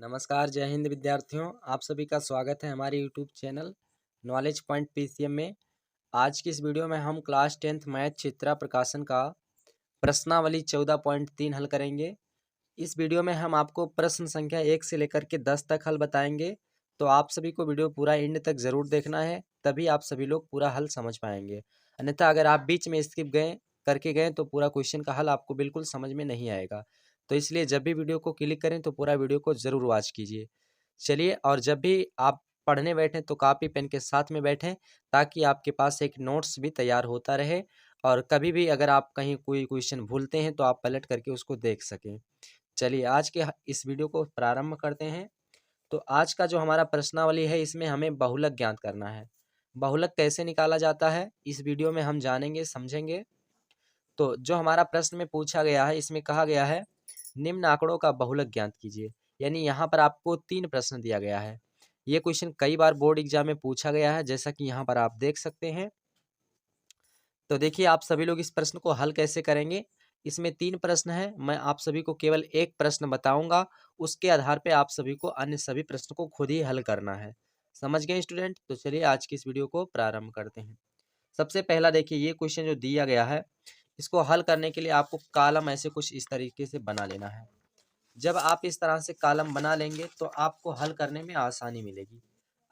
नमस्कार, जय हिंद विद्यार्थियों। आप सभी का स्वागत है हमारे YouTube channel knowledge point PCM में। आज की इस वीडियो में हम क्लास 10th मैथ चित्रा प्रकाशन का प्रश्नावली 14.3 हल करेंगे। इस वीडियो में हम आपको प्रश्न संख्या 1 से लेकर के 10 तक हल बताएंगे, तो आप सभी को वीडियो पूरा एंड तक ज़रूर देखना है, तभी आप सभी लोग पूरा हल समझ पाएंगे। अन्यथा अगर आप बीच में स्किप गए तो पूरा क्वेश्चन का हल आपको बिल्कुल समझ में नहीं आएगा। तो इसलिए जब भी वीडियो को क्लिक करें तो पूरा वीडियो को ज़रूर वॉच कीजिए। चलिए, और जब भी आप पढ़ने बैठें तो कॉपी पेन के साथ में बैठें, ताकि आपके पास एक नोट्स भी तैयार होता रहे, और कभी भी अगर आप कहीं कोई क्वेश्चन भूलते हैं तो आप पलट करके उसको देख सकें। चलिए, आज के इस वीडियो को प्रारंभ करते हैं। तो आज का जो हमारा प्रश्नावली है, इसमें हमें बहुलक ज्ञात करना है। बहुलक कैसे निकाला जाता है इस वीडियो में हम जानेंगे, समझेंगे। तो जो हमारा प्रश्न में पूछा गया है, इसमें कहा गया है निम्न आंकड़ों का बहुलक ज्ञात कीजिए। यानी यहाँ पर आपको 3 प्रश्न दिया गया है। ये क्वेश्चन कई बार बोर्ड एग्जाम में पूछा गया है, जैसा कि यहाँ पर आप देख सकते हैं। तो देखिए, आप सभी लोग इस प्रश्न को हल कैसे करेंगे। इसमें 3 प्रश्न हैं, मैं आप सभी को केवल एक प्रश्न बताऊंगा, उसके आधार पे आप सभी को अन्य सभी प्रश्न को खुद ही हल करना है। समझ गए स्टूडेंट? तो चलिए आज की इस वीडियो को प्रारंभ करते हैं। सबसे पहला देखिए, ये क्वेश्चन जो दिया गया है, इसको हल करने के लिए आपको कॉलम ऐसे कुछ इस तरीके से बना लेना है। जब आप इस तरह से कॉलम बना लेंगे तो आपको हल करने में आसानी मिलेगी।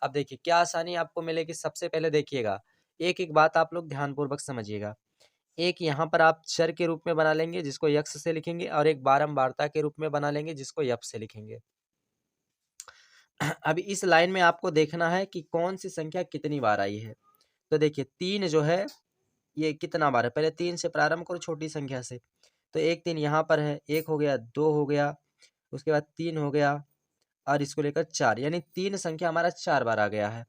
अब देखिए क्या आसानी आपको मिलेगी। सबसे पहले देखिएगा, एक एक बात आप लोग ध्यानपूर्वक समझिएगा। एक यहाँ पर आप चर के रूप में बना लेंगे, जिसको यक्स से लिखेंगे, और एक बारंबारता के रूप में बना लेंगे, जिसको यप से लिखेंगे। अभी इस लाइन में आपको देखना है कि कौन सी संख्या कितनी बार आई है। तो देखिए 3 जो है ये कितना बार है, पहले 3 से प्रारंभ करो, छोटी संख्या से। तो 1 3 यहाँ पर है, 1 हो गया, 2 हो गया, उसके बाद 3 हो गया, और इसको लेकर 4, यानी 3 संख्या हमारा 4 बार आ गया है।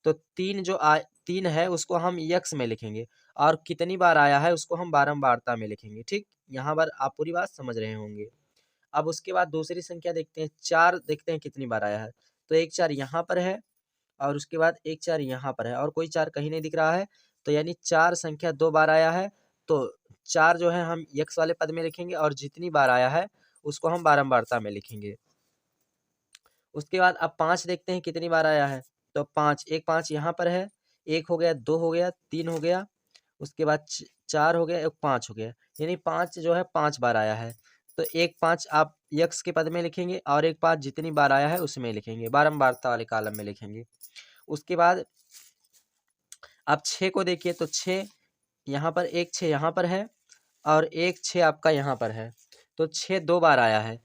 तो 3 है उसको हम यक्स में लिखेंगे, और कितनी बार आया है उसको हम बारंबारता में लिखेंगे। ठीक, यहाँ पर आप पूरी बात समझ रहे होंगे। अब उसके बाद दूसरी संख्या देखते हैं, 4 देखते हैं कितनी बार आया है। तो 1 4 यहाँ पर है, और उसके बाद 1 4 यहाँ पर है, और कोई 4 कहीं नहीं दिख रहा है। तो यानी 4 संख्या 2 बार आया है। तो 4 जो है हम यक्स वाले पद में लिखेंगे, और जितनी बार आया है उसको हम बारंबारता में लिखेंगे। उसके बाद अब 5 देखते हैं कितनी बार आया है। तो 5 1 5 यहाँ पर है, 1 हो गया, 2 हो गया, 3 हो गया, उसके बाद 4 हो गया, एक 5 हो गया, यानी 5 जो है 5 बार आया है। तो 1 5 आप यक्स के पद में लिखेंगे, और 1 5 जितनी बार आया है उसमें लिखेंगे, बारंबारता वाले कॉलम में लिखेंगे। उसके बाद आप 6 को देखिए, तो 6 यहाँ पर, 1 6 यहाँ पर है, और 1 6 आपका यहाँ पर है। तो 6 2 बार आया है।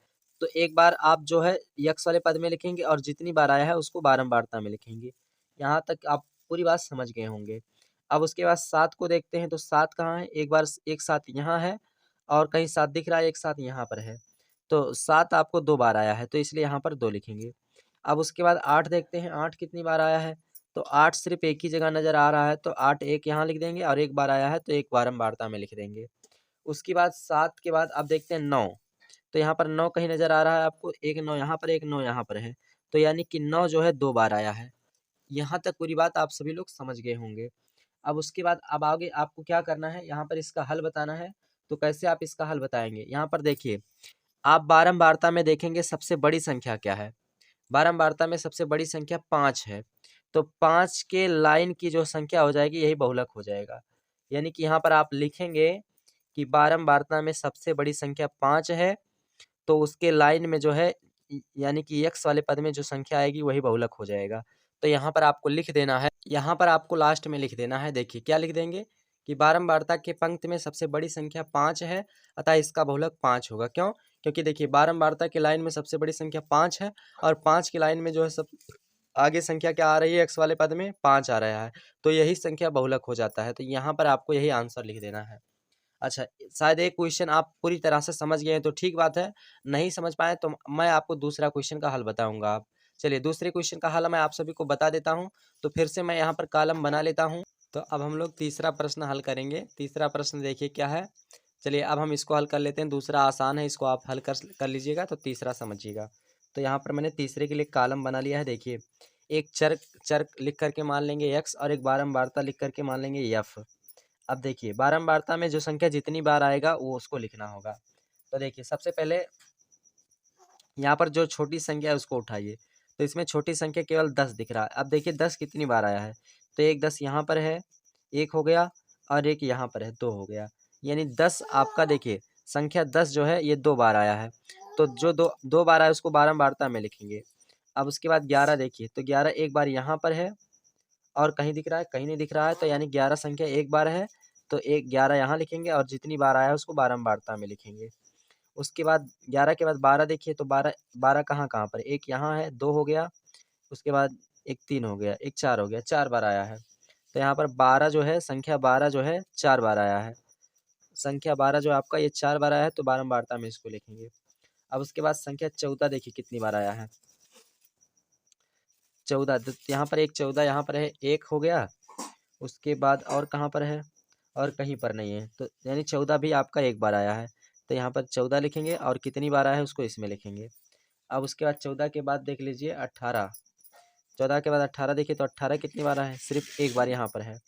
तो एक बार आप जो है यक्स वाले पद में लिखेंगे, और जितनी बार आया है उसको बारंबारता में लिखेंगे। यहाँ तक आप पूरी बात समझ गए होंगे। अब उसके बाद 7 को देखते हैं, तो 7 कहाँ है, एक बार एक 7 यहाँ है, और कहीं 7 दिख रहा है, एक 7 यहाँ पर है। तो 7 आपको 2 बार आया है, तो इसलिए यहाँ पर 2 लिखेंगे। अब उसके बाद 8 देखते हैं, 8 कितनी बार आया है। तो 8 सिर्फ एक ही जगह नज़र आ रहा है, तो 8 एक यहाँ लिख देंगे, और एक बार आया है तो एक बारंबारता में लिख देंगे। उसके बाद 7 के बाद अब देखते हैं 9। तो यहाँ पर 9 कहीं नज़र आ रहा है आपको, एक 9 यहाँ पर, एक 9 यहाँ पर है। तो यानी कि 9 जो है 2 बार आया है। यहाँ तक पूरी बात आप सभी लोग समझ गए होंगे। अब उसके बाद अब आगे आपको क्या करना है, यहाँ पर इसका हल बताना है। तो कैसे आप इसका हल बताएंगे, यहाँ पर देखिए, आप बारंबारता में देखेंगे सबसे बड़ी संख्या क्या है। बारंबारता में सबसे बड़ी संख्या 5 है। तो 5 के लाइन की जो संख्या हो जाएगी यही बहुलक हो जाएगा। यानी कि यहाँ पर आप लिखेंगे कि बारंबारता में सबसे बड़ी संख्या 5 है, तो उसके लाइन में जो है यानी कि यक्स वाले पद में जो संख्या आएगी वही बहुलक हो जाएगा। तो यहाँ पर आपको लिख देना है, यहाँ पर आपको लास्ट में लिख देना है। देखिए क्या लिख देंगे कि बारंबारता के पंक्ति में सबसे बड़ी संख्या 5 है, अतः इसका बहुलक 5 होगा। क्यों? क्योंकि देखिए बारंबारता के लाइन में सबसे बड़ी संख्या 5 है, और 5 की लाइन में जो है सब आगे संख्या क्या आ रही है, एक्स वाले पद में 5 आ रहा है, तो यही संख्या बहुलक हो जाता है। तो यहाँ पर आपको यही आंसर लिख देना है। अच्छा, शायद एक क्वेश्चन आप पूरी तरह से समझ गए हैं तो ठीक बात है, नहीं समझ पाए तो मैं आपको दूसरा क्वेश्चन का हल बताऊंगा। आप चलिए दूसरे क्वेश्चन का हल मैं आप सभी को बता देता हूं। तो फिर से मैं यहाँ पर कॉलम बना लेता हूं। तो अब हम लोग तीसरा प्रश्न हल करेंगे। तीसरा प्रश्न देखिए क्या है। चलिए अब हम इसको हल कर लेते हैं। दूसरा आसान है, इसको आप हल कर लीजिएगा, तो तीसरा समझिएगा। तो यहाँ पर मैंने तीसरे के लिए कॉलम बना लिया है। देखिए, एक चर चर लिख करके मान लेंगे एक्स, और एक बारंबारता लिख करके मान लेंगे यफ। अब देखिए बारंबारता में जो संख्या जितनी बार आएगा वो उसको लिखना होगा। तो देखिए सबसे पहले यहाँ पर जो छोटी संख्या है उसको उठाइए, तो इसमें छोटी संख्या केवल 10 दिख रहा है। अब देखिए 10 कितनी बार आया है, तो एक 10 यहाँ पर है, एक हो गया, और एक यहाँ पर है, 2 हो गया। यानी 10 आपका देखिए संख्या 10 जो है ये 2 बार आया है, तो जो दो बार आया उसको बारंबारता में लिखेंगे। अब उसके बाद 11 देखिए, तो 11 एक बार यहाँ पर है और कहीं दिख रहा है, कहीं नहीं दिख रहा है, तो यानी 11 संख्या एक बार है, तो एक 11 यहाँ लिखेंगे और जितनी बार आया है उसको बारंबारता में लिखेंगे। उसके बाद 11 के बाद 12 देखिए, तो 12 12 कहाँ पर, एक यहाँ है, 2 हो गया, उसके बाद एक 3 हो गया, एक 4 हो गया, 4 बार आया है। तो यहाँ पर 12 जो है, संख्या 12 जो है 4 बार आया है। संख्या 12 जो आपका ये 4 बार आया है, तो बारंबारता में इसको लिखेंगे। अब उसके बाद संख्या 14 देखिए कितनी बार आया है, 14, तो यहाँ पर एक 14 यहाँ पर है, एक हो गया, उसके बाद और कहाँ पर है, और कहीं पर नहीं है, तो यानी 14 भी आपका एक बार आया है, तो यहाँ पर 14 लिखेंगे और कितनी बार आया है उसको इसमें लिखेंगे। अब उसके बाद 14 के बाद देख लीजिए 18, 14 के बाद 18 देखिए, तो 18 कितनी बार आया है, सिर्फ एक बार यहाँ पर है,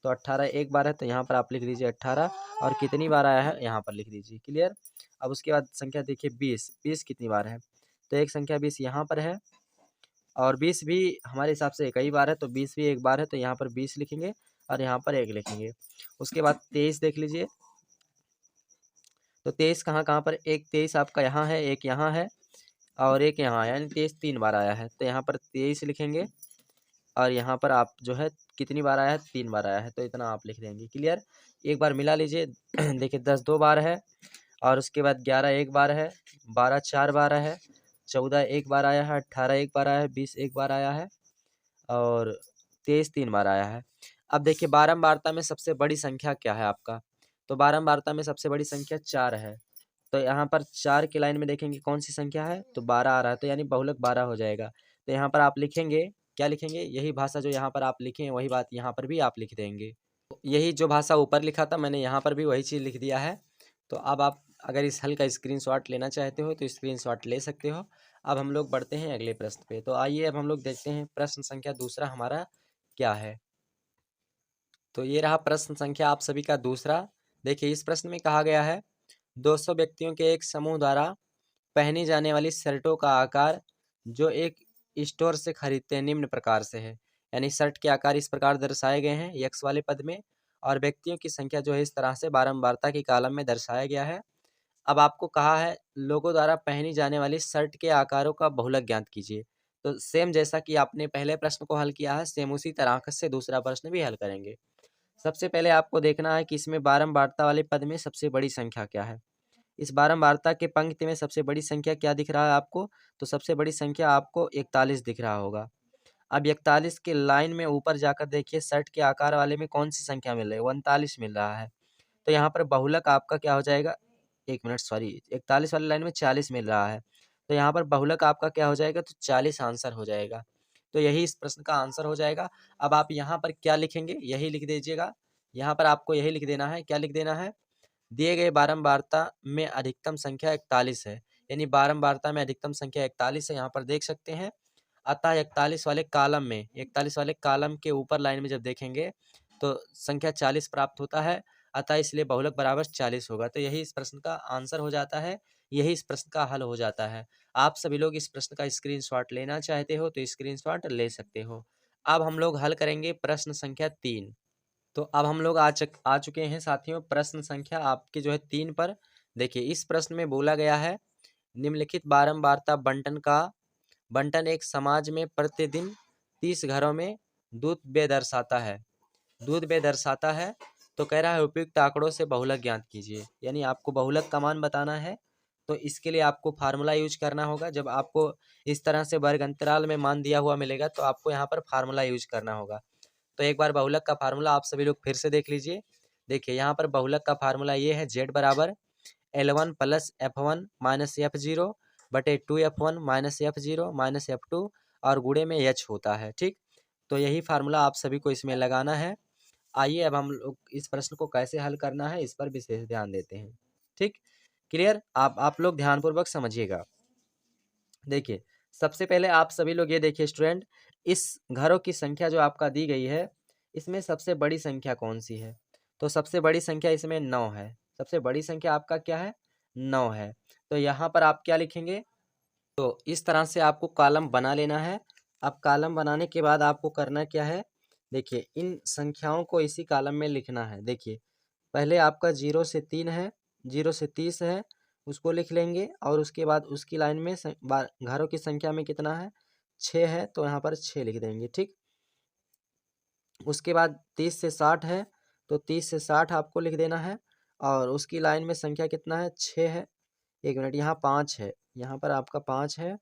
तो 18 एक बार है, तो यहाँ पर आप लिख दीजिए 18, और कितनी बार आया है यहाँ पर लिख दीजिए। क्लियर। अब उसके बाद संख्या देखिए 20, 20 कितनी बार है, तो एक संख्या 20 यहाँ पर है, और 20 भी हमारे हिसाब से कई बार है, तो 20 भी एक बार है, तो यहाँ पर 20 लिखेंगे और यहाँ पर एक लिखेंगे। उसके बाद 23 देख लीजिए, तो 23 कहाँ कहाँ पर, एक 23 आपका यहाँ है, एक यहाँ है, और एक यहाँ है, यानी 23 3 बार आया है, तो यहाँ पर 23 लिखेंगे, और यहाँ पर आप जो है कितनी बार आया है, 3 बार आया है, तो इतना आप लिख देंगे। क्लियर। एक बार मिला लीजिए देखिए 10 2 बार है, और उसके बाद 11 एक बार है, 12 4 बार है, 14 एक बार आया है, 18 एक बार आया है, 20 एक बार आया है, और 23 3 बार आया है। अब देखिए बारंबारता में सबसे बड़ी संख्या क्या है आपका, तो बारंबारता में सबसे बड़ी संख्या 4 है, तो यहाँ पर 4 की लाइन में देखेंगे कौन सी संख्या है, तो 12 आ रहा है, तो यानी बहुलक 12 हो जाएगा। तो यहाँ पर आप लिखेंगे, क्या लिखेंगे, यही भाषा जो यहाँ पर आप लिखे हैं वही बात यहाँ पर भी आप लिख देंगे। यही जो भाषा ऊपर लिखा था मैंने यहाँ पर भी वही चीज़ लिख दिया है। तो अब आप अगर इस हल का स्क्रीनशॉट लेना चाहते हो तो स्क्रीनशॉट ले सकते हो। अब हम लोग बढ़ते हैं अगले प्रश्न पे। तो आइए अब हम लोग देखते हैं प्रश्न संख्या दूसरा हमारा क्या है। तो ये रहा प्रश्न संख्या आप सभी का दूसरा। देखिए इस प्रश्न में कहा गया है 200 व्यक्तियों के एक समूह द्वारा पहनी जाने वाली शर्टों का आकार जो एक स्टोर से खरीदते हैं निम्न प्रकार से है। यानी शर्ट के आकार इस प्रकार दर्शाए गए हैं यक्स वाले पद में, और व्यक्तियों की संख्या जो है इस तरह से बारंबारता की कॉलम में दर्शाया गया है। अब आपको कहा है लोगों द्वारा पहनी जाने वाली शर्ट के आकारों का बहुलक ज्ञात कीजिए। तो सेम जैसा कि आपने पहले प्रश्न को हल किया है, सेम उसी तरह से दूसरा प्रश्न भी हल करेंगे। सबसे पहले आपको देखना है कि इसमें बारंबारता वाले पद में सबसे बड़ी संख्या क्या है। इस बारंबारता के पंक्ति में सबसे बड़ी संख्या क्या दिख रहा है आपको, तो सबसे बड़ी संख्या आपको 41 दिख रहा होगा। अब 41 के लाइन में ऊपर जाकर देखिए शर्ट के आकार वाले में कौन सी संख्या मिल रही है, 39 मिल रहा है। तो यहाँ पर बहुलक आपका क्या हो जाएगा, 1 मिनट सॉरी, 41 वाली लाइन में 40 मिल रहा है, तो यहाँ पर बहुलक आपका क्या हो जाएगा, तो 40 आंसर हो जाएगा। तो यही इस प्रश्न का आंसर हो जाएगा। अब आप यहाँ पर क्या लिखेंगे, यही लिख दीजिएगा। यहाँ पर आपको यही लिख देना है, क्या लिख देना है, दिए गए बारंबारता में अधिकतम संख्या 41 है। यानी बारंबारता में अधिकतम संख्या 41 है, यहाँ पर देख सकते हैं। अतः 41 वाले कॉलम के ऊपर लाइन में जब देखेंगे तो संख्या 40 प्राप्त होता है, अतः इसलिए बहुलक बराबर 40 होगा। तो यही इस प्रश्न का आंसर हो जाता है, यही इस प्रश्न का हल हो जाता है। आप सभी लोग इस प्रश्न का स्क्रीनशॉट लेना चाहते हो तो स्क्रीनशॉट ले सकते हो। अब हम लोग हल करेंगे प्रश्न संख्या 3। तो अब हम लोग आ चुके हैं साथियों प्रश्न संख्या आपके जो है 3 पर। देखिए इस प्रश्न में बोला गया है निम्नलिखित बारंबारता बंटन एक समाज में प्रतिदिन 30 घरों में दूध व्यय दर्शाता है। तो कह रहा है उपयुक्त आंकड़ों से बहुलक ज्ञात कीजिए। यानी आपको बहुलक का मान बताना है, तो इसके लिए आपको फार्मूला यूज करना होगा। जब आपको इस तरह से वर्ग अंतराल में मान दिया हुआ मिलेगा तो आपको यहाँ पर फार्मूला यूज करना होगा। तो एक बार बहुलक का फार्मूला आप सभी लोग फिर से देख लीजिए। देखिए यहाँ पर बहुलक का फार्मूला ये है, z बराबर L1 plus F1 minus F0 बटे 2F1 minus F0 minus F2 और गुणे में h होता है। ठीक, तो यही फार्मूला आप सभी को इसमें लगाना है। आइए अब हम लोग इस प्रश्न को कैसे हल करना है इस पर विशेष ध्यान देते हैं। ठीक, क्लियर। आप लोग ध्यानपूर्वक समझिएगा। देखिए सबसे पहले आप सभी लोग ये देखिए स्टूडेंट, इस घरों की संख्या जो आपका दी गई है इसमें सबसे बड़ी संख्या कौन सी है, तो सबसे बड़ी संख्या इसमें 9 है। सबसे बड़ी संख्या आपका क्या है, 9 है। तो यहाँ पर आप क्या लिखेंगे, तो इस तरह से आपको कॉलम बना लेना है। अब कॉलम बनाने के बाद आपको करना क्या है, देखिए इन संख्याओं को इसी कॉलम में लिखना है। देखिए पहले आपका 0 से 3 है, 0 से 30 है, उसको लिख लेंगे और उसके बाद उसकी लाइन में घरों की संख्या में कितना है, 6 है, तो यहाँ पर 6 लिख देंगे। ठीक, उसके बाद 30 से 60 है, तो 30 से 60 आपको लिख देना है और उसकी लाइन में संख्या कितना है, 6 है। एक मिनट, यहाँ 5 है, यहाँ पर आपका 5 है,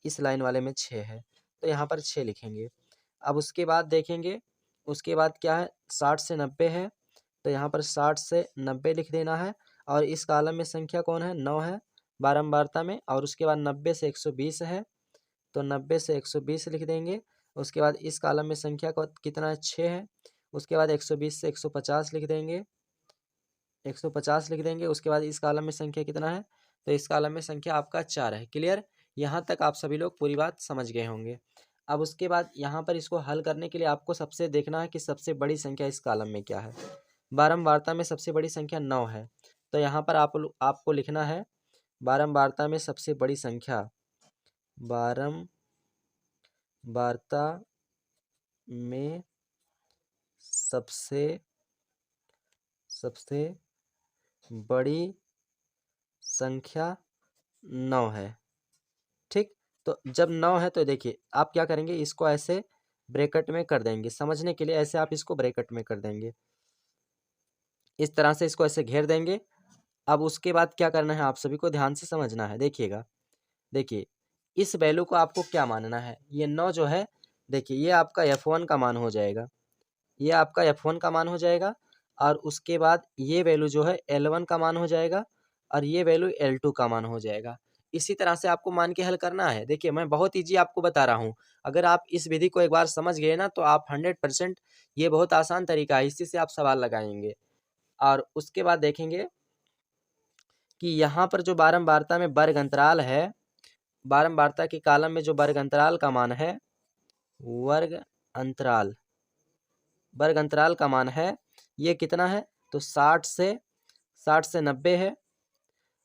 इस लाइन वाले में 6 है, तो यहाँ पर 6 लिखेंगे। अब उसके बाद देखेंगे, उसके बाद क्या है, 60 से 90 है, तो यहाँ पर 60 से 90 लिख देना है और इस कॉलम में संख्या कौन है, 9 है बारंबारता में। और उसके बाद 90 से 120 है, तो 90 से 120 लिख देंगे। उसके बाद इस कॉलम में संख्या को कितना है, 6 है। उसके बाद 120 से 150 लिख देंगे, 150 लिख देंगे। उसके बाद इस कॉलम में संख्या कितना है, तो इस कॉलम में संख्या आपका 4 है। क्लियर, यहाँ तक आप सभी लोग पूरी बात समझ गए होंगे। अब उसके बाद यहाँ पर इसको हल करने के लिए आपको सबसे देखना है कि सबसे बड़ी संख्या इस कॉलम में क्या है। बारंबारता में सबसे बड़ी संख्या 9 है, तो यहाँ पर आपको लिखना है बारंबारता में सबसे बड़ी संख्या, बारंबारता में सबसे बड़ी संख्या 9 है। ठीक, तो जब 9 है तो देखिए आप क्या करेंगे, इसको ऐसे ब्रैकेट में कर देंगे। समझने के लिए ऐसे आप इसको ब्रैकेट में कर देंगे, इस तरह से इसको ऐसे घेर देंगे। अब उसके बाद क्या करना है, आप सभी को ध्यान से समझना है। देखिएगा, देखिए इस वैल्यू को आपको क्या मानना है, ये 9 जो है, देखिए ये आपका F1 का मान हो जाएगा, ये आपका F1 का मान हो जाएगा। और उसके बाद ये वैल्यू जो है L1 का मान हो जाएगा और ये वैल्यू L2 का मान हो जाएगा। इसी तरह से आपको मान के हल करना है। देखिए मैं बहुत ईजी आपको बता रहा हूँ, अगर आप इस विधि को एक बार समझ गए ना तो आप 100%, ये बहुत आसान तरीका है, इसी से आप सवाल लगाएंगे। और उसके बाद देखेंगे कि यहाँ पर जो बारंबारता में वर्ग अंतराल है, बारंबारता के कॉलम में जो वर्ग अंतराल का मान है, वर्ग अंतराल का मान है, ये कितना है, तो 60 से 90 है।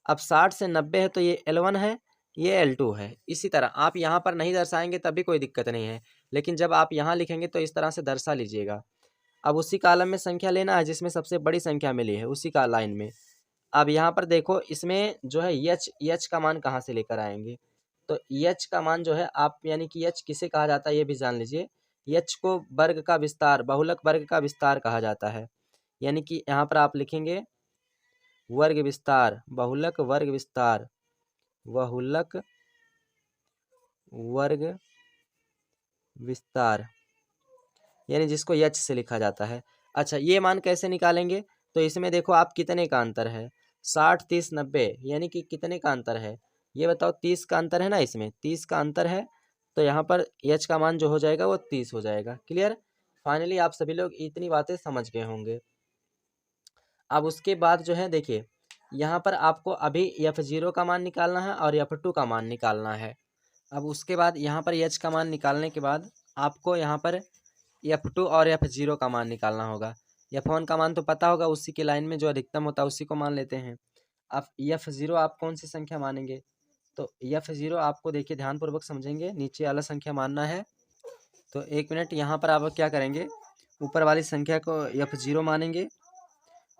अब 60 से 90 है तो ये L1 है, ये L2 है। इसी तरह आप यहाँ पर नहीं दर्शाएंगे तब भी कोई दिक्कत नहीं है, लेकिन जब आप यहाँ लिखेंगे तो इस तरह से दर्शा लीजिएगा। अब उसी कॉलम में संख्या लेना है जिसमें सबसे बड़ी संख्या मिली है, उसी का लाइन में। अब यहाँ पर देखो, इसमें जो है एच का मान कहाँ से लेकर आएंगे, तो एच का मान जो है आप, यानी कि एच किसे कहा जाता है ये भी जान लीजिए। एच को वर्ग का विस्तार, बहुलक वर्ग का विस्तार कहा जाता है। यानी कि यहाँ पर आप लिखेंगे वर्ग विस्तार, बहुलक वर्ग विस्तार, बहुलक वर्ग विस्तार, यानी जिसको एच से लिखा जाता है। अच्छा, ये मान कैसे निकालेंगे, तो इसमें देखो आप कितने का अंतर है, 60 30 90, यानी कि कितने का अंतर है ये बताओ, 30 का अंतर है ना, इसमें 30 का अंतर है, तो यहाँ पर एच का मान जो हो जाएगा वो 30 हो जाएगा। क्लियर, फाइनली आप सभी लोग इतनी बातें समझ गए होंगे। अब उसके बाद जो है देखिए, यहाँ पर आपको अभी F0 का मान निकालना है और F2 का मान निकालना है। अब उसके बाद यहाँ पर एच का मान निकालने के बाद आपको यहाँ पर F2 और F0 का मान निकालना होगा। F1 का मान तो पता होगा, उसी के लाइन में जो अधिकतम होता है उसी को मान लेते हैं। अब F0 आप कौन सी संख्या मानेंगे, तो F0 आपको देखिए ध्यानपूर्वक समझेंगे, नीचे वाला संख्या मानना है। तो एक मिनट, यहाँ पर आप क्या करेंगे, ऊपर वाली संख्या को F0 मानेंगे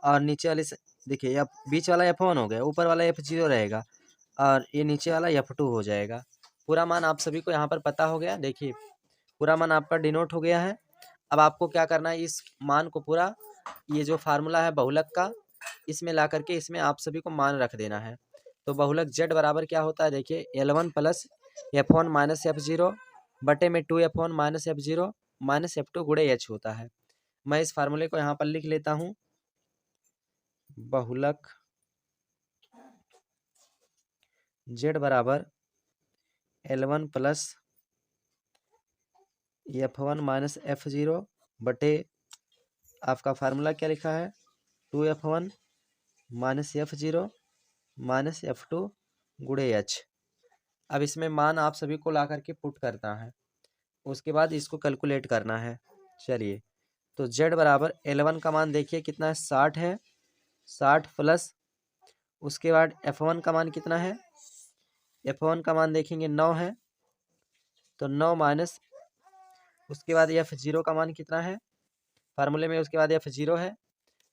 और नीचे वाली देखिए बीच वाला F1 हो गया, ऊपर वाला F0 रहेगा और ये नीचे वाला F2 हो जाएगा। पूरा मान आप सभी को यहाँ पर पता हो गया। देखिए पूरा मान आपका डिनोट हो गया है। अब आपको क्या करना है, इस मान को पूरा, ये जो फार्मूला है बहुलक का, इसमें ला करके इसमें आप सभी को मान रख देना है। तो बहुलक Z बराबर क्या होता है, देखिए L1 plus F1 minus F0 बटे में 2F1 minus F0 minus F2 गुणे H होता है। मैं इस फार्मूले को यहाँ पर लिख लेता हूँ, बहुलक Z बराबर L1 plus F1 minus F0 बटे आपका फार्मूला क्या लिखा है, 2F1 minus F0 minus F2 गुणे H। अब इसमें मान आप सभी को ला करके पुट करना है, उसके बाद इसको कैलकुलेट करना है। चलिए, तो Z बराबर L1 का मान देखिए कितना है, 60 है, 60 प्लस उसके बाद F1 का मान कितना है, F1 का मान देखेंगे 9 है, तो 9 माइनस उसके बाद F0 का मान कितना है फार्मूले में, उसके बाद F0 है,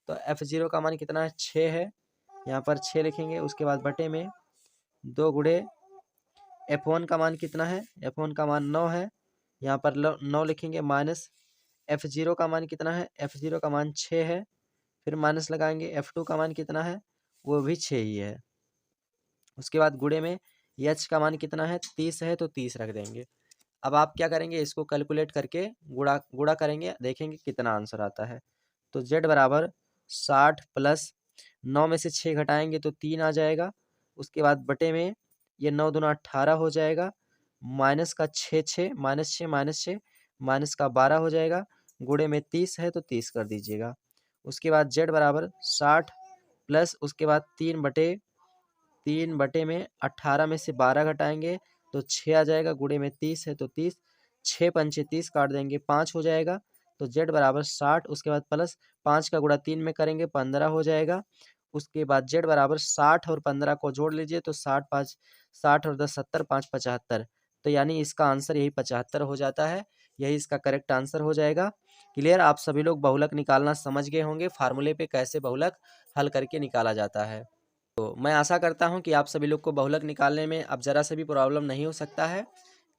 तो F0 का मान कितना है 6 है, यहाँ पर 6 लिखेंगे। उसके बाद बटे में 2 गुणे F1 का मान कितना है, F1 का मान 9 है, यहाँ पर 9 लिखेंगे, माइनस F0 का मान कितना है, F0 का मान 6 है, फिर माइनस लगाएंगे, F2 का मान कितना है, वो भी 6 ही है। उसके बाद गुणे में H का मान कितना है 30 है, तो 30 रख देंगे। अब आप क्या करेंगे, इसको कैलकुलेट करके गुणा करेंगे, देखेंगे कितना आंसर आता है। तो Z बराबर 60 प्लस 9 में से 6 घटाएंगे तो 3 आ जाएगा। उसके बाद बटे में ये 9 दूना 18 हो जाएगा, माइनस का 6 माइनस 6 माइनस 6 माइनस का 12 हो जाएगा, गुणे में 30 है तो 30 कर दीजिएगा। उसके बाद Z बराबर 60 प्लस उसके बाद 3 बटे में 18 में से 12 घटाएंगे तो 6 आ जाएगा, गुणे में 30 है तो 30, 6 पंचे 30 काट देंगे 5 हो जाएगा। तो Z बराबर 60, उसके बाद प्लस 5 का गुणा 3 में करेंगे 15 हो जाएगा। उसके बाद Z बराबर 60 और 15 को जोड़ लीजिए तो 60 और 10 70, 5 75, तो यानी इसका आंसर यही 75 हो जाता है। यही इसका करेक्ट आंसर हो जाएगा। क्लियर, आप सभी लोग बहुलक निकालना समझ गए होंगे, फार्मूले पे कैसे बहुलक हल करके निकाला जाता है। तो मैं आशा करता हूं कि आप सभी लोग को बहुलक निकालने में अब ज़रा से भी प्रॉब्लम नहीं हो सकता है,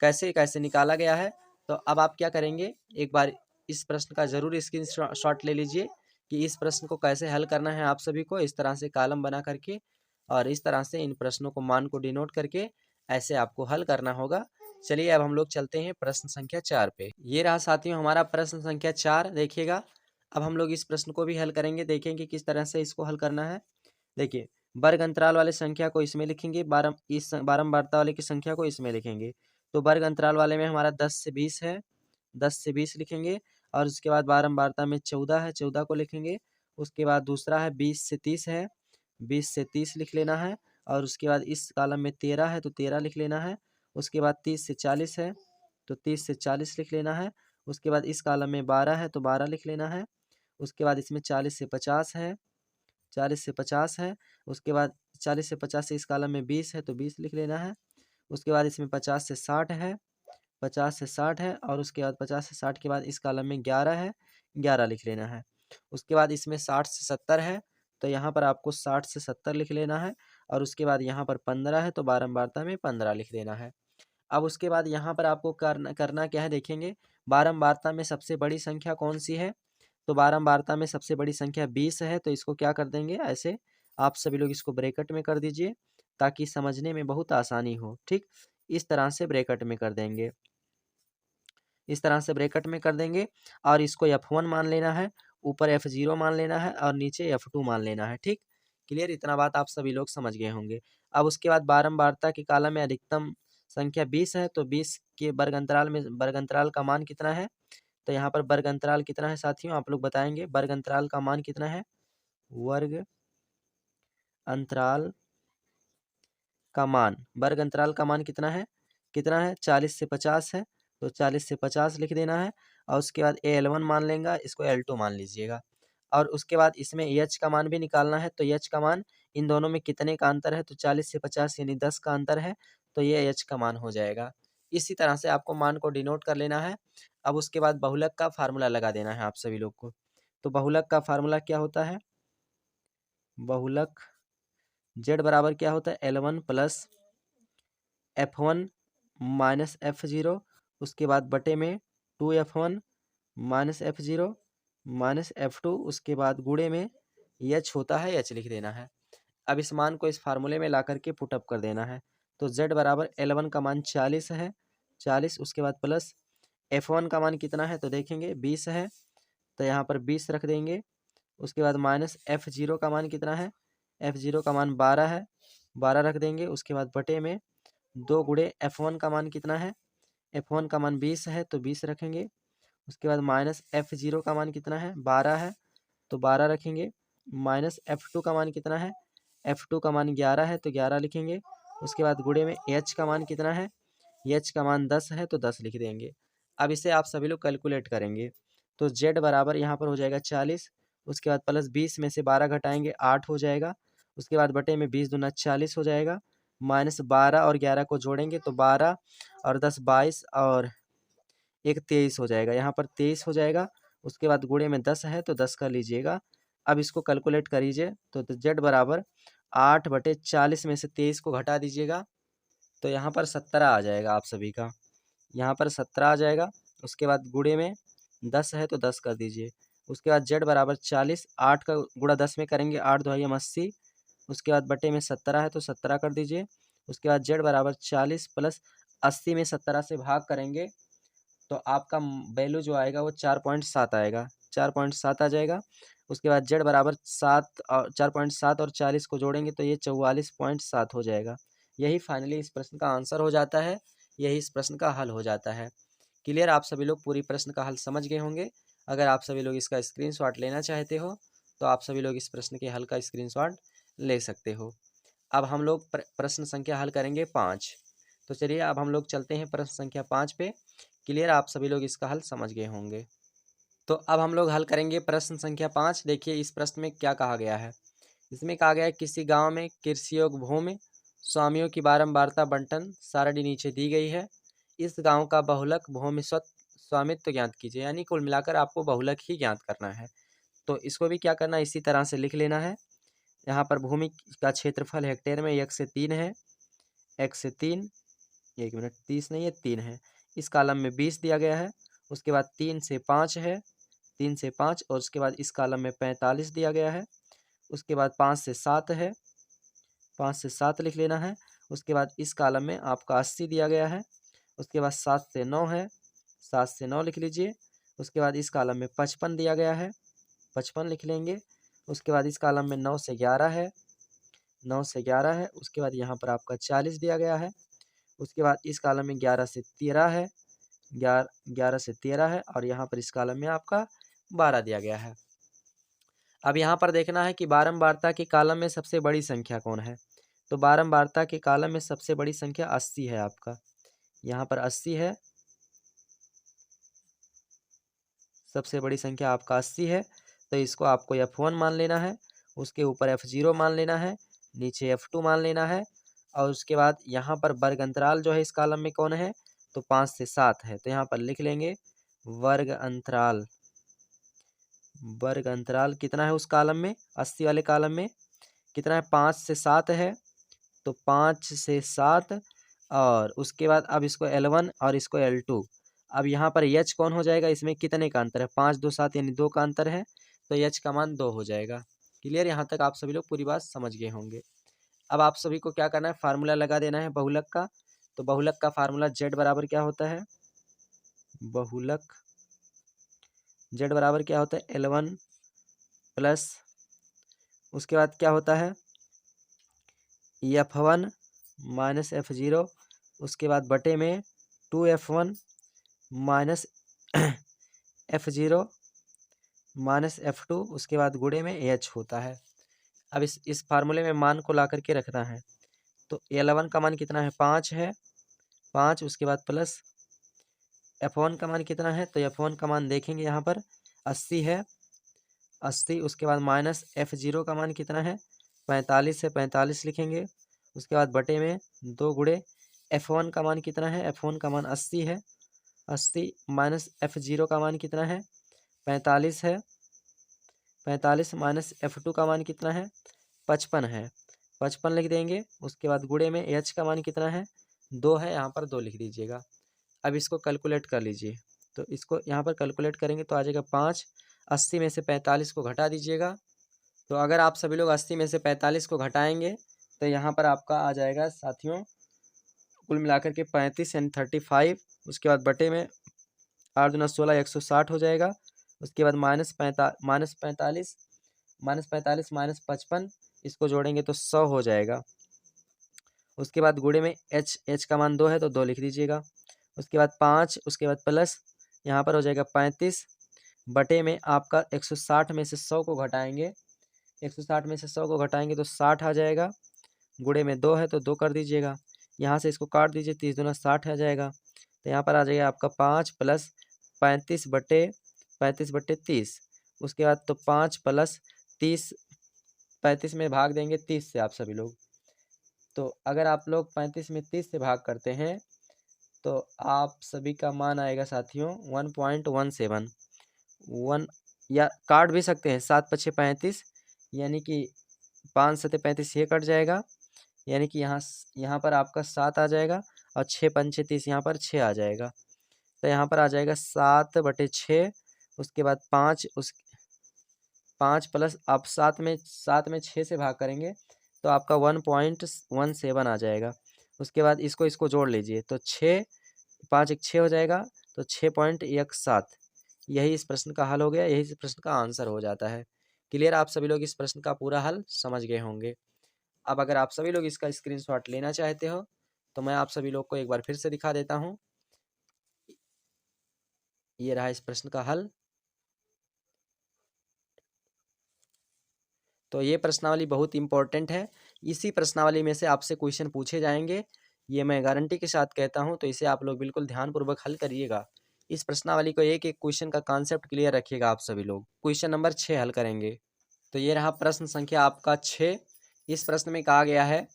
कैसे कैसे निकाला गया है। तो अब आप क्या करेंगे, एक बार इस प्रश्न का ज़रूर स्क्रीनशॉट ले लीजिए कि इस प्रश्न को कैसे हल करना है। आप सभी को इस तरह से कॉलम बना करके और इस तरह से इन प्रश्नों को मान को डिनोट करके ऐसे आपको हल करना होगा। चलिए अब हम लोग चलते हैं प्रश्न संख्या 4 पे। ये रहा साथियों हमारा प्रश्न संख्या 4, देखिएगा। अब हम लोग इस प्रश्न को भी हल करेंगे, देखेंगे किस तरह से इसको हल करना है। देखिए, वर्ग अंतराल वाले संख्या को इसमें लिखेंगे, बारंबारता वाले की संख्या को इसमें लिखेंगे। तो वर्ग अंतराल वाले में हमारा 10 से 20 है, 10 से 20 लिखेंगे। और उसके बाद बारंबारता में 14 है, 14 को लिखेंगे। उसके बाद दूसरा है 20 से 30 है, 20 से 30 लिख लेना है। और उसके बाद इस कॉलम में 13 है तो 13 लिख लेना है। उसके बाद 30 से 40 है तो 30 से 40 लिख लेना है। उसके बाद इस कॉलम में 12 है तो 12 लिख लेना है। उसके बाद इसमें 40 से 50 है, 40 से 50 है। उसके बाद 40 से 50 से इस कॉलम में 20 है तो 20 लिख लेना है। उसके बाद इसमें 50 से 60 है, 50 से 60 है। और उसके बाद 50 से 60 के बाद इस कॉलम में 11 है, 11 लिख लेना है। उसके बाद इसमें 60 से 70 है, तो यहाँ पर आपको 60 से 70 लिख लेना है। और उसके बाद यहाँ पर 15 है तो बारंबारता में 15 लिख देना है। अब उसके बाद यहाँ पर आपको करना क्या है, देखेंगे बारंबारता में सबसे बड़ी संख्या कौन सी है। तो बारंबारता में सबसे बड़ी संख्या 20 है, तो इसको क्या कर देंगे, ऐसे आप सभी लोग इसको ब्रैकेट में कर दीजिए ताकि समझने में बहुत आसानी हो। ठीक, इस तरह से ब्रैकेट में कर देंगे, इस तरह से ब्रैकेट में कर देंगे। और इसको F1 मान लेना है, ऊपर F0 मान लेना है और नीचे F2 मान लेना है। ठीक, क्लियर, इतना बात आप सभी लोग समझ गए होंगे। अब उसके बाद बारंबारता के कॉलम में अधिकतम संख्या 20 है, तो 20 के वर्ग अंतराल में वर्ग अंतराल का मान कितना है। तो यहाँ पर वर्ग अंतराल कितना है साथियों, आप लोग बताएंगे वर्ग अंतराल का मान कितना है। वर्ग अंतराल का मान, वर्ग अंतराल का मान कितना है, 40 से 50 है, तो 40 से 50 लिख देना है। और उसके बाद L1 मान लेंगे, इसको L2 मान लीजिएगा। और उसके बाद इसमें H का मान भी निकालना है, तो H का मान इन दोनों में कितने का अंतर है, तो 40 से 50 यानी 10 का अंतर है, तो ये H का मान हो जाएगा। इसी तरह से आपको मान को डिनोट कर लेना है। अब उसके बाद बहुलक का फार्मूला लगा देना है आप सभी लोग को। तो बहुलक का फार्मूला क्या होता है, बहुलक Z बराबर क्या होता है, L1 plus F1 minus F0, उसके बाद बटे में 2F1 minus F0 minus F2, उसके बाद गुणे में H होता है, H लिख देना है। अब इस मान को इस फार्मूले में ला करके पुटअप कर देना है। तो Z बराबर L1 का मान 40 है, 40, उसके बाद प्लस F1 का मान कितना है, तो देखेंगे 20 है, तो यहाँ पर 20 रख देंगे। उसके बाद माइनस F0 का मान कितना है, F0 का मान 12 है, 12 रख देंगे। उसके बाद बटे में 2 गुणे F1 का मान कितना है, F1 का मान 20 है तो 20 रखेंगे। उसके बाद माइनस F0 का मान कितना है, 12 है, तो 12 रखेंगे। माइनस F2 का मान कितना है, F2 का मान 11 है तो 11 लिखेंगे। उसके बाद गुणे में H का मान कितना है, H का मान 10 है तो 10 लिख देंगे। अब इसे आप सभी लोग कैलकुलेट करेंगे, तो Z बराबर यहाँ पर हो जाएगा 40, उसके बाद प्लस 20 में से 12 घटाएंगे 8 हो जाएगा। उसके बाद बटे में 20 दूना 40 हो जाएगा, -12 और 11 को जोड़ेंगे तो 12 और 10 22 और 1 23 हो जाएगा। यहाँ पर 23 हो जाएगा। उसके बाद गुणे में 10 है तो 10 कर लीजिएगा। अब इसको कैलकुलेट करीजिए तो z बराबर 8/40 में से 23 को घटा दीजिएगा तो यहाँ पर 17 आ जाएगा आप सभी का। यहाँ पर 17 आ जाएगा। उसके बाद गुणे में 10 है तो 10 कर दीजिए। उसके बाद z बराबर 40, 8 का गुणा 10 में करेंगे 8 2 80। उसके बाद बटे में 17 है तो 17 कर दीजिए। उसके बाद z बराबर 40 प्लस 80 में 17 से भाग करेंगे तो आपका वैल्यू जो आएगा वो 4.7 आएगा। 4.7 आ जाएगा। उसके बाद z बराबर 7 और 4.7 और 40 को जोड़ेंगे तो ये 44.7 हो जाएगा। यही फाइनली इस प्रश्न का आंसर हो जाता है। यही इस प्रश्न का हल हो जाता है। क्लियर? आप सभी लोग पूरी प्रश्न का हल समझ गए होंगे। अगर आप सभी लोग इसका स्क्रीनशॉट लेना चाहते हो तो आप सभी लोग इस प्रश्न के हल का स्क्रीनशॉट ले सकते हो। अब हम लोग प्रश्न संख्या हल करेंगे 5। तो चलिए अब हम लोग चलते हैं प्रश्न संख्या 5 पे। क्लियर? आप सभी लोग इसका हल समझ गए होंगे। तो अब हम लोग हल करेंगे प्रश्न संख्या 5। देखिए इस प्रश्न में क्या कहा गया है। इसमें कहा गया है किसी गांव में कृषि योग्य भूमि स्वामियों की बारंबारता बंटन सारणी नीचे दी गई है। इस गांव का बहुलक भूमि स्वामित्व ज्ञात कीजिए। यानी कुल मिलाकर आपको बहुलक ही ज्ञात करना है। तो इसको भी क्या करना है, इसी तरह से लिख लेना है। यहाँ पर भूमि का क्षेत्रफल हेक्टेयर में 1 से 3 है। 1 से 3, 1 मिनट 30 नहीं है 3 है। इस कॉलम में 20 दिया गया है। उसके बाद 3 से 5 है, 3 से 5 और उसके बाद इस कॉलम में 45 दिया गया है। उसके बाद 5 से 7 है, 5 से 7 लिख लेना है। उसके बाद इस कॉलम में आपका 80 दिया गया है। उसके बाद 7 से 9 है, 7 से 9 लिख लीजिए। उसके बाद इस कॉलम में 55 दिया गया है, 55 लिख लेंगे। उसके बाद इस कॉलम में 9 से 11 है, 9 से 11 है। उसके बाद यहाँ पर आपका 40 दिया गया है। उसके बाद इस कॉलम में 11 से 13 है, 11 से 13 है और यहाँ पर इस कॉलम में आपका 12 दिया गया है। अब यहाँ पर देखना है कि बारंबारता के कॉलम में सबसे बड़ी संख्या कौन है। तो बारंबारता के कॉलम में सबसे बड़ी संख्या 80 है आपका। यहाँ पर 80 है, सबसे बड़ी संख्या आपका 80 है। तो इसको आपको F1 मान लेना है, उसके ऊपर F0 मान लेना है, नीचे F2 मान लेना है। और उसके बाद यहाँ पर वर्ग अंतराल जो है इस कॉलम में कौन है, तो 5 से 7 है। तो यहाँ पर लिख लेंगे वर्ग अंतराल। वर्ग अंतराल कितना है उस कॉलम में, 80 वाले कॉलम में कितना है, 5 से 7 है। तो 5 से 7 और उसके बाद अब इसको L1 और इसको L2। अब यहाँ पर H कौन हो जाएगा, इसमें कितने का अंतर है, 5 2 7 यानी 2 का अंतर है। तो H का मान 2 हो जाएगा। क्लियर? यहाँ तक आप सभी लोग पूरी बात समझ गए होंगे। अब आप सभी को क्या करना है, फार्मूला लगा देना है बहुलक का। तो बहुलक का फार्मूला Z बराबर क्या होता है, बहुलक Z बराबर क्या होता है, L1 प्लस उसके बाद क्या होता है F1 माइनस F0। उसके बाद बटे में 2F1 minus F0 minus F2। उसके बाद गुणे में H होता है। अब इस फार्मूले में मान को ला करके रखना है। तो L1 का मान कितना है, 5 है, 5। उसके बाद प्लस F1 का मान कितना है, तो F1 का मान देखेंगे यहाँ पर 80 है, 80। उसके बाद माइनस F0 का मान कितना है, 45 है, 45 लिखेंगे। उसके बाद बटे में 2 गुणे F1 का मान कितना है, F1 का मान 80 है, 80 माइनस F0 का मान कितना है, 45 है, 45 माइनस F2 का मान कितना है, 55 है, 55 लिख देंगे। उसके बाद गुणे में H का मान कितना है, 2 है, यहाँ पर 2 लिख दीजिएगा। अब इसको कैलकुलेट कर लीजिए। तो इसको यहाँ पर कैलकुलेट करेंगे तो आ जाएगा 5। 80 में से 45 को घटा दीजिएगा। तो अगर आप सभी लोग 80 में से 45 को घटाएंगे तो यहाँ पर आपका आ जाएगा साथियों कुल मिलाकर के 35 यानी 35। उसके बाद बटे में 8 दूना 16 160 हो जाएगा। उसके बाद माइनस 45 माइनस 55 इसको जोड़ेंगे तो 100 हो जाएगा। उसके बाद गुणे में H का मान 2 है तो 2 लिख दीजिएगा। उसके बाद 5, उसके बाद प्लस यहाँ पर हो जाएगा 35 बटे में आपका 160 में से 100 को घटाएंगे, 160 में से 100 को घटाएंगे तो 60 आ जाएगा। गुणे में 2 है तो 2 कर दीजिएगा। यहाँ से इसको काट दीजिए, 30 दूना 60 आ जाएगा। तो यहाँ पर आ जाएगा आपका 5 प्लस 35 बटे 30। उसके बाद तो 5 प्लस 30, 35 में भाग देंगे 30 से आप सभी लोग। तो अगर आप लोग 35 में 30 से भाग करते हैं तो आप सभी का मान आएगा साथियों 1.17 1, या काट भी सकते हैं 7×5 = 35, यानी कि 5×7 = 35 ये कट जाएगा, यानी कि यहाँ पर आपका 7 आ जाएगा और 6×5 = 30 यहाँ पर 6 आ जाएगा। तो यहाँ पर आ जाएगा 7/6, उसके बाद 5 प्लस आप 7 में 6 से भाग करेंगे तो आपका 1.17 आ जाएगा। उसके बाद इसको जोड़ लीजिए तो 6 5 1 6 हो जाएगा, तो 6.17 यही इस प्रश्न का हल हो गया, यही इस प्रश्न का आंसर हो जाता है। क्लियर, आप सभी लोग इस प्रश्न का पूरा हल समझ गए होंगे। अब अगर आप सभी लोग इसका स्क्रीनशॉट लेना चाहते हो तो मैं आप सभी लोग को एक बार फिर से दिखा देता हूँ। ये रहा इस प्रश्न का हल। तो ये प्रश्नावली बहुत इंपॉर्टेंट है, इसी प्रश्नावली में से आपसे क्वेश्चन पूछे जाएंगे, ये मैं गारंटी के साथ कहता हूँ। तो इसे आप लोग बिल्कुल ध्यानपूर्वक हल करिएगा। इस प्रश्नावली को एक एक क्वेश्चन का कॉन्सेप्ट क्लियर रखिएगा आप सभी लोग। क्वेश्चन नंबर 6 हल करेंगे। तो ये रहा प्रश्न संख्या आपका 6। इस प्रश्न में कहा गया है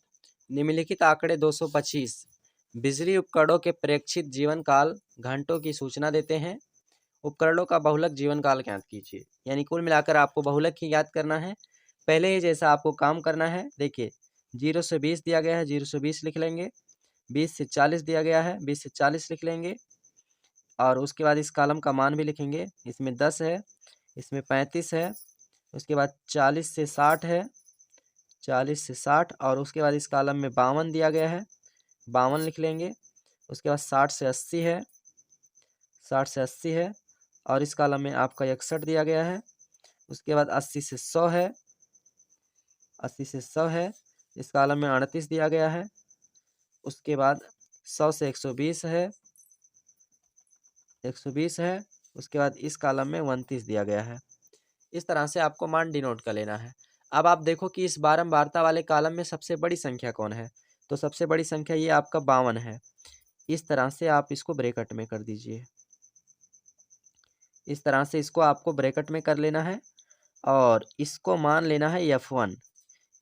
निम्नलिखित आंकड़े 225 बिजली उपकरणों के प्रेक्षित जीवन काल घंटों की सूचना देते हैं। उपकरणों का बहुलक जीवन काल ज्ञात कीजिए। यानी कुल मिलाकर आपको बहुलक ही याद करना है। पहले ही जैसा आपको काम करना है, देखिए 0 से 20 दिया गया है, 0 से 20 लिख लेंगे। 20 से 40 दिया गया है, 20 से 40 लिख लेंगे। और उसके बाद इस कॉलम का मान भी लिखेंगे। इसमें 10 है, इसमें 35 है, उसके बाद 40 से 60 है, 40 से 60, और उसके बाद इस कॉलम में 52 दिया गया है, 52 लिख लेंगे। उसके बाद 60 से 80 है, 60 से 80 है, और इस कॉलम में आपका 61 दिया गया है। उसके बाद 80 से 100 है, 80 से 100 है, इस कॉलम में 38 दिया गया है। उसके बाद 100 से 120 है, 120 है, उसके बाद इस कॉलम में 29 दिया गया है। इस तरह से आपको मान डिनोट कर लेना है। अब आप देखो कि इस बारंबारता वाले कॉलम में सबसे बड़ी संख्या कौन है, तो सबसे बड़ी संख्या ये आपका 52 है। इस तरह से आप इसको ब्रैकेट में कर दीजिए, इस तरह से इसको आपको ब्रैकेट में कर लेना है, और इसको मान लेना है F1,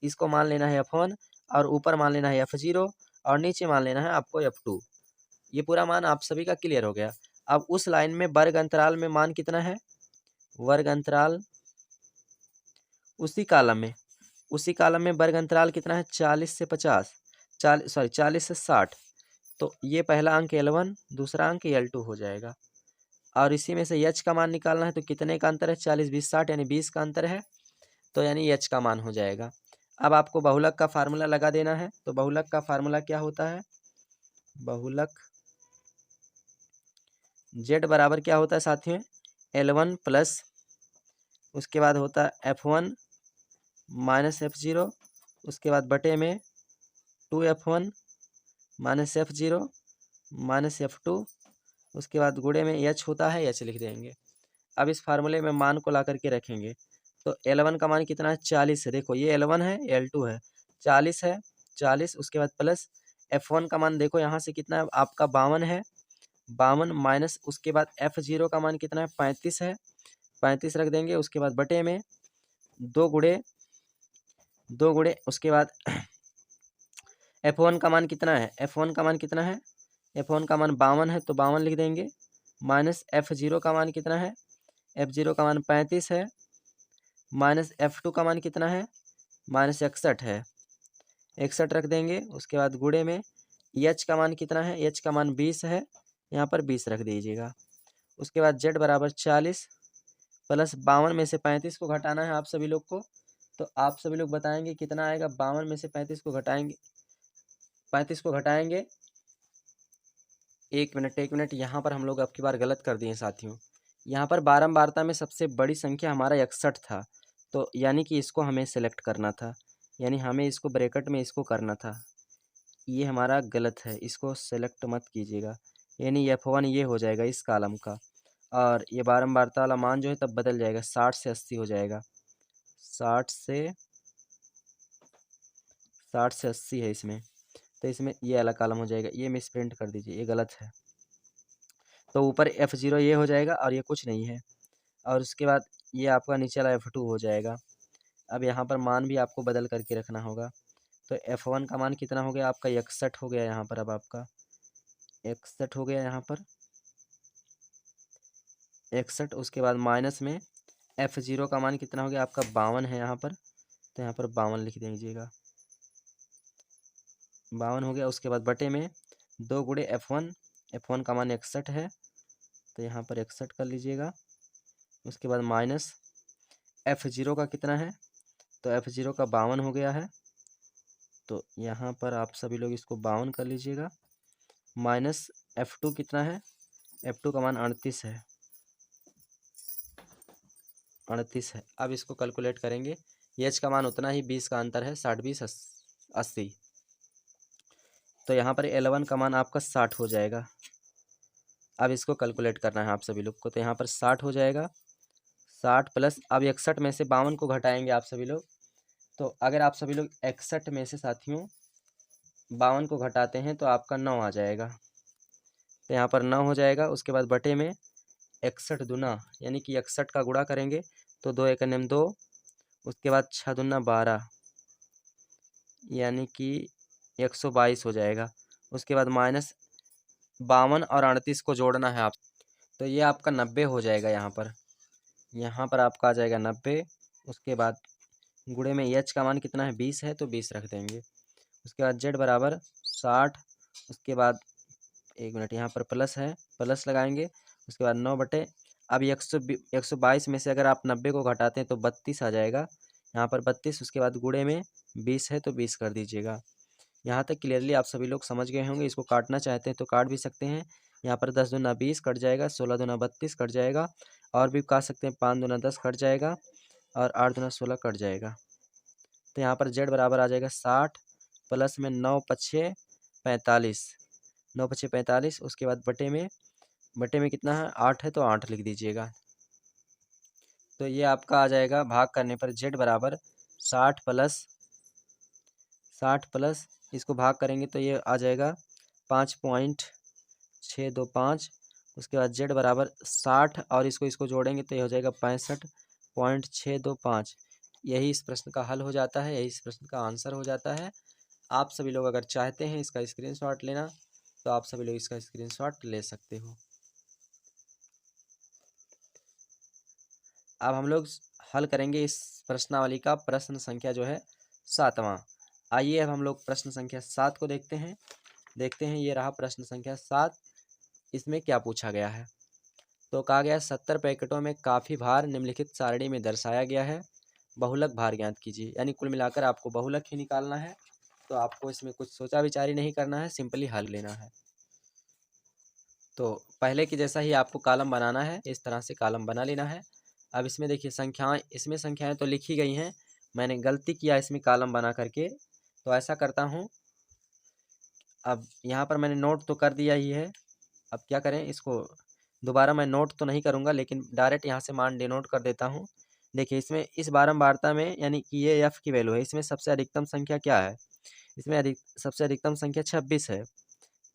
इसको मान लेना है F1, और ऊपर मान लेना है F0, और नीचे मान लेना है आपको F2। ये पूरा मान आप सभी का क्लियर हो गया। अब उस लाइन में वर्ग अंतराल में मान कितना है, वर्ग अंतराल उसी कॉलम में वर्ग अंतराल कितना है, 40 से 50, 40 से 60। तो ये पहला अंक L1, दूसरा अंक L2 हो जाएगा। और इसी में से H का मान निकालना है, तो कितने का अंतर है, 40 20 60, यानी 20 का अंतर है, तो यानी H का मान हो जाएगा। अब आपको बहुलक का फार्मूला लगा देना है। तो बहुलक का फार्मूला क्या होता है, बहुलक Z बराबर क्या होता है साथियों, L1 प्लस उसके बाद होता है F1 माइनस F0, उसके बाद बटे में 2F1 minus F0 minus F2, उसके बाद गुणे में H होता है, H लिख देंगे। अब इस फार्मूले में मान को ला करके रखेंगे। तो L1 का मान कितना है, 40 है। देखो ये L1 है, L2 है, 40 है, 40, उसके बाद प्लस F1 का मान देखो यहाँ से कितना है आपका 52 है, 52 माइनस उसके बाद F0 का मान कितना है, 35 है, 35 रख देंगे। उसके बाद बटे में 2 गुणे उसके बाद F1 का मान कितना है, F1 का मान कितना है, F1 का मान 52 है, तो 52 लिख देंगे। माइनस F0 का मान कितना है, F0 का मान 35 है, माइनस F2 का मान कितना है, माइनस 61 है, 61 रख देंगे। उसके बाद गुणे में H का मान कितना है, H का मान 20 है, यहाँ पर 20 रख दीजिएगा। उसके बाद Z बराबर 40 प्लस 52 में से 35 को घटाना है आप सभी लोग को। तो आप सभी लोग बताएंगे कितना आएगा, 52 में से 35 को घटाएंगे, 35 को घटाएंगे। एक मिनट, यहाँ पर हम लोग अब की बार गलत कर दिए साथियों। यहाँ पर बारंबारता में सबसे बड़ी संख्या हमारा 61 था, तो यानी कि इसको हमें सेलेक्ट करना था, यानी हमें इसको ब्रैकेट में इसको करना था। ये हमारा गलत है, इसको सेलेक्ट मत कीजिएगा, यानी F1 ये हो जाएगा इस कॉलम का। और ये बारंबारता वाला मान जो है तब बदल जाएगा, 60 से 80 हो जाएगा, 60 से 80 है इसमें, तो इसमें ये वाला कॉलम हो जाएगा। ये मिस प्रिंट कर दीजिए, ये गलत है। तो ऊपर F0 ये हो जाएगा और ये कुछ नहीं है, और उसके बाद ये आपका नीचे वाला F2 हो जाएगा। अब यहाँ पर मान भी आपको बदल करके रखना होगा। तो F1 का मान कितना हो गया आपका 61 हो गया यहाँ पर। अब आपका 61 हो गया यहाँ पर 61। उसके बाद माइनस में F0 का मान कितना हो गया आपका 52 है यहाँ पर, तो यहाँ पर 52 लिख दीजिएगा, 52 हो गया। उसके बाद बटे में 2 गुणे F1 का मान 61 है, तो यहाँ पर 61 कर लीजिएगा। उसके बाद माइनस F0 का कितना है, तो F0 का 52 हो गया है, तो यहाँ पर आप सभी लोग इसको 52 कर लीजिएगा। माइनस F2 कितना है, F2 का मान 38 है, 38 है। अब इसको कैलकुलेट करेंगे, H का मान उतना ही, 20 का अंतर है, 60 20 80, तो यहाँ पर L1 का मान आपका 60 हो जाएगा। अब इसको कैलकुलेट करना है आप सभी लोग को, तो यहाँ पर 60 हो जाएगा, 60 प्लस अब 61 में से 52 को घटाएंगे आप सभी लोग, तो अगर आप सभी लोग 61 में से साथियों 52 को घटाते हैं तो आपका 9 आ जाएगा, तो यहाँ पर 9 हो जाएगा। उसके बाद बटे में 61 दूना यानी कि 61 का गुणा करेंगे तो 2 एक नियम 2, उसके बाद 6 दूना 12 यानी कि 122 हो जाएगा। उसके बाद माइनस 52 और 38 को जोड़ना है आप, तो ये आपका 90 हो जाएगा। यहाँ पर आपका आ जाएगा 90। उसके बाद गुणे में H का मान कितना है 20 है, तो 20 रख देंगे। उसके बाद Z बराबर 60, उसके बाद 1 मिनट यहाँ पर प्लस है, प्लस लगाएंगे। उसके बाद 9 बटे अब 122 में से अगर आप 90 को घटाते हैं तो 32 आ जाएगा, यहाँ पर 32। उसके बाद गुणे में 20 है तो 20 कर दीजिएगा। यहाँ तक क्लियरली आप सभी लोग समझ गए होंगे। इसको काटना चाहते हैं तो काट भी सकते हैं। यहाँ पर 10 दूना 20 कट जाएगा, 16 दूना 32 कट जाएगा, और भी काट सकते हैं, 5 दूना 10 कट जाएगा, और 8 दूना 16 कट जाएगा। तो यहाँ पर Z बराबर आ जाएगा 60 प्लस में 9 पछे 45, 9 पछे 45। उसके बाद बटे में कितना है 8 है, तो 8 लिख दीजिएगा। तो ये आपका आ जाएगा भाग करने पर Z बराबर 60 प्लस इसको भाग करेंगे तो ये आ जाएगा 5.625। उसके बाद Z बराबर 60 और इसको जोड़ेंगे तो ये हो जाएगा 65.625। यही इस प्रश्न का हल हो जाता है, यही इस प्रश्न का आंसर हो जाता है। आप सभी लोग अगर चाहते हैं इसका स्क्रीनशॉट लेना तो आप सभी लोग इसका स्क्रीनशॉट ले सकते हो। अब हम लोग हल करेंगे इस प्रश्नावली का प्रश्न संख्या जो है 7वां। आइए अब हम लोग प्रश्न संख्या 7 को देखते हैं। ये रहा प्रश्न संख्या 7। इसमें क्या पूछा गया है, तो कहा गया 70 पैकेटों में काफ़ी भार निम्नलिखित सारणी में दर्शाया गया है, बहुलक भार ज्ञात कीजिए। यानी कुल मिलाकर आपको बहुलक ही निकालना है, तो आपको इसमें कुछ सोचा विचारी नहीं करना है, सिंपली हल लेना है। तो पहले की जैसा ही आपको कॉलम बनाना है, इस तरह से कॉलम बना लेना है। अब इसमें देखिए संख्याएं तो लिखी गई हैं, मैंने गलती किया इसमें कॉलम बना करके, तो ऐसा करता हूँ। अब यहाँ पर मैंने नोट तो कर दिया ही है, अब क्या करें, इसको दोबारा मैं नोट तो नहीं करूँगा, लेकिन डायरेक्ट यहाँ से मान डिनोट कर देता हूँ। देखिए इसमें इस बारंबारता में यानी कि ये F की वैल्यू है, इसमें सबसे अधिकतम संख्या क्या है, इसमें सबसे अधिकतम संख्या 26 है।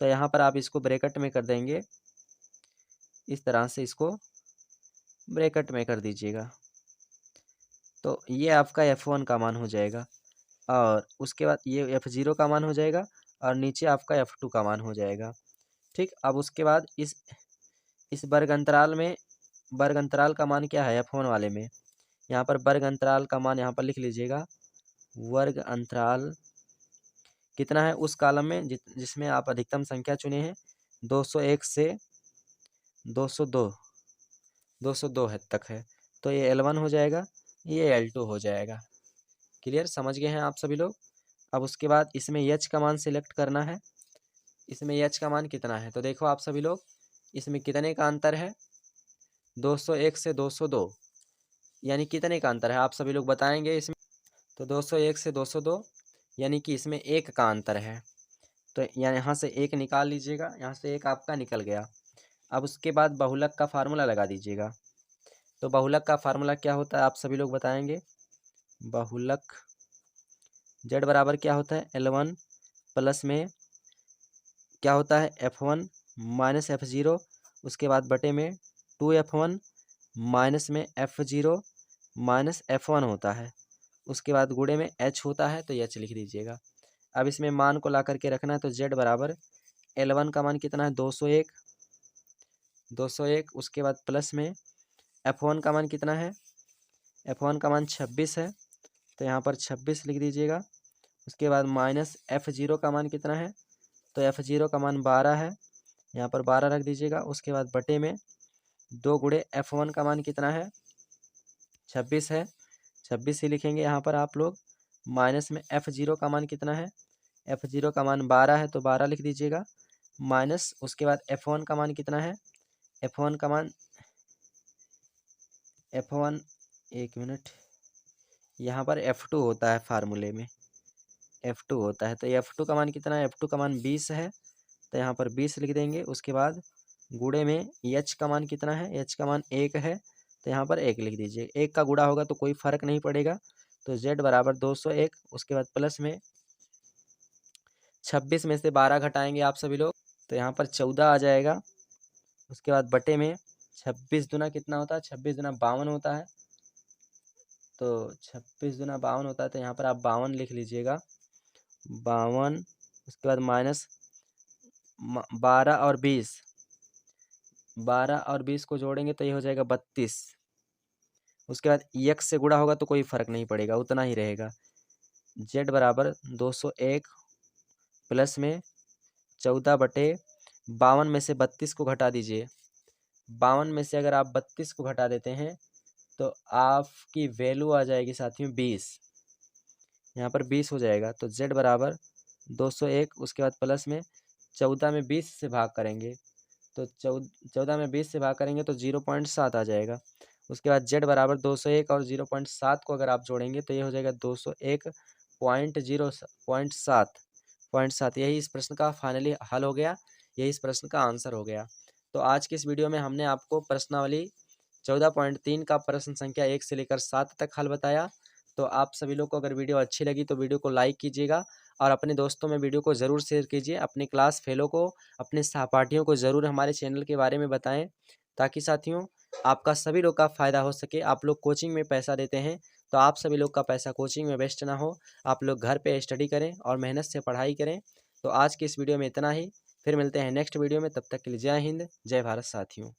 तो यहाँ पर आप इसको ब्रैकेट में कर देंगे, इस तरह से इसको ब्रैकेट में कर दीजिएगा, तो ये आपका F1 का मान हो जाएगा, और उसके बाद ये F0 का मान हो जाएगा, और नीचे आपका F2 का मान हो जाएगा। ठीक, अब उसके बाद इस वर्ग अंतराल का मान क्या है F1 वाले में, यहाँ पर वर्ग अंतराल का मान यहाँ पर लिख लीजिएगा। वर्ग अंतराल कितना है उस कॉलम में जिसमें आप अधिकतम संख्या चुने हैं, 201 से 202 है तक है, तो ये L1 हो जाएगा, ये L2 हो जाएगा। क्लियर, समझ गए हैं आप सभी लोग। अब उसके बाद इसमें H का मान सिलेक्ट करना है। इसमें H का मान कितना है, तो देखो आप सभी लोग, इसमें कितने का अंतर है, 201 से 202, यानी कितने का अंतर है आप सभी लोग बताएंगे इसमें। तो 201 से 202 यानी कि इसमें 1 का अंतर है, तो यहाँ से 1 निकाल लीजिएगा, यहाँ से 1 आपका निकल गया। अब उसके बाद बहुलक का फार्मूला लगा दीजिएगा। तो बहुलक का फार्मूला क्या होता है आप सभी लोग बताएंगे। बहुलक Z बराबर क्या होता है, L1 प्लस में क्या होता है F1 माइनस F0, उसके बाद बटे में 2F1 माइनस में F0 माइनस F1 होता है, उसके बाद गुणे में H होता है, तो H लिख दीजिएगा। अब इसमें मान को ला करके रखना है, तो z बराबर L1 का मान कितना है 201, 201। उसके बाद प्लस में F1 का मान कितना है, F1 का मान 26 है, तो यहाँ पर 26 लिख दीजिएगा। उसके बाद माइनस F0 का मान कितना है, तो F0 का मान 12 है, यहाँ पर 12 रख दीजिएगा। उसके बाद बटे में 2 गुणे F1 का मान कितना है 26 है, 26 ही लिखेंगे यहाँ पर आप लोग। माइनस में F0 का मान कितना है, F0 का मान 12 है, तो 12 लिख दीजिएगा। माइनस उसके बाद F1 का मान कितना है, F1 का मान F1 एक मिनट, यहाँ पर F2 होता है फार्मूले में, F2 होता है, तो F2 का मान कितना है, F2 का मान 20 है, तो यहाँ पर 20 लिख देंगे। उसके बाद गुणे में H का मान कितना है, H का मान 1 है, तो यहाँ पर 1 लिख दीजिए। 1 का गुणा होगा तो कोई फर्क नहीं पड़ेगा, तो Z बराबर 201। उसके बाद प्लस में 26 में से 12 घटाएंगे आप सभी लोग, तो यहाँ पर 14 आ जाएगा। उसके बाद बटे में 26 दुना कितना होता है, 26 दुना 52 होता है, तो 26 दुना 52 होता है, तो यहाँ पर आप 52 लिख लीजिएगा, 52। उसके बाद माइनस 12 और 20, 12 और 20 को जोड़ेंगे तो ये हो जाएगा 32। उसके बाद x से गुणा होगा तो कोई फर्क नहीं पड़ेगा, उतना ही रहेगा। z बराबर 201 प्लस में 14 बटे 52 में से 32 को घटा दीजिए। 52 में से अगर आप 32 को घटा देते हैं तो आपकी वैल्यू आ जाएगी साथियों 20, यहाँ पर 20 हो जाएगा। तो z बराबर 201, उसके बाद प्लस में 14 में 20 से भाग करेंगे, तो 14 में 20 से भाग करेंगे तो 0.7 आ जाएगा। उसके बाद z बराबर 201 और 0.7 को अगर आप जोड़ेंगे तो ये हो जाएगा 201.7। यही इस प्रश्न का फाइनली हल हो गया, यही इस प्रश्न का आंसर हो गया। तो आज की इस वीडियो में हमने आपको प्रश्नावली 14.3 का प्रश्न संख्या 1 से लेकर 7 तक हल बताया। तो आप सभी लोग को अगर वीडियो अच्छी लगी तो वीडियो को लाइक कीजिएगा और अपने दोस्तों में वीडियो को ज़रूर शेयर कीजिए। अपने क्लास फेलो को, अपने सहपाठियों को ज़रूर हमारे चैनल के बारे में बताएं, ताकि साथियों आपका सभी लोग का फ़ायदा हो सके। आप लोग कोचिंग में पैसा देते हैं, तो आप सभी लोग का पैसा कोचिंग में वेस्ट ना हो। आप लोग घर पे स्टडी करें और मेहनत से पढ़ाई करें। तो आज की इस वीडियो में इतना ही, फिर मिलते हैं नेक्स्ट वीडियो में। तब तक के लिए जय हिंद, जय भारत साथियों।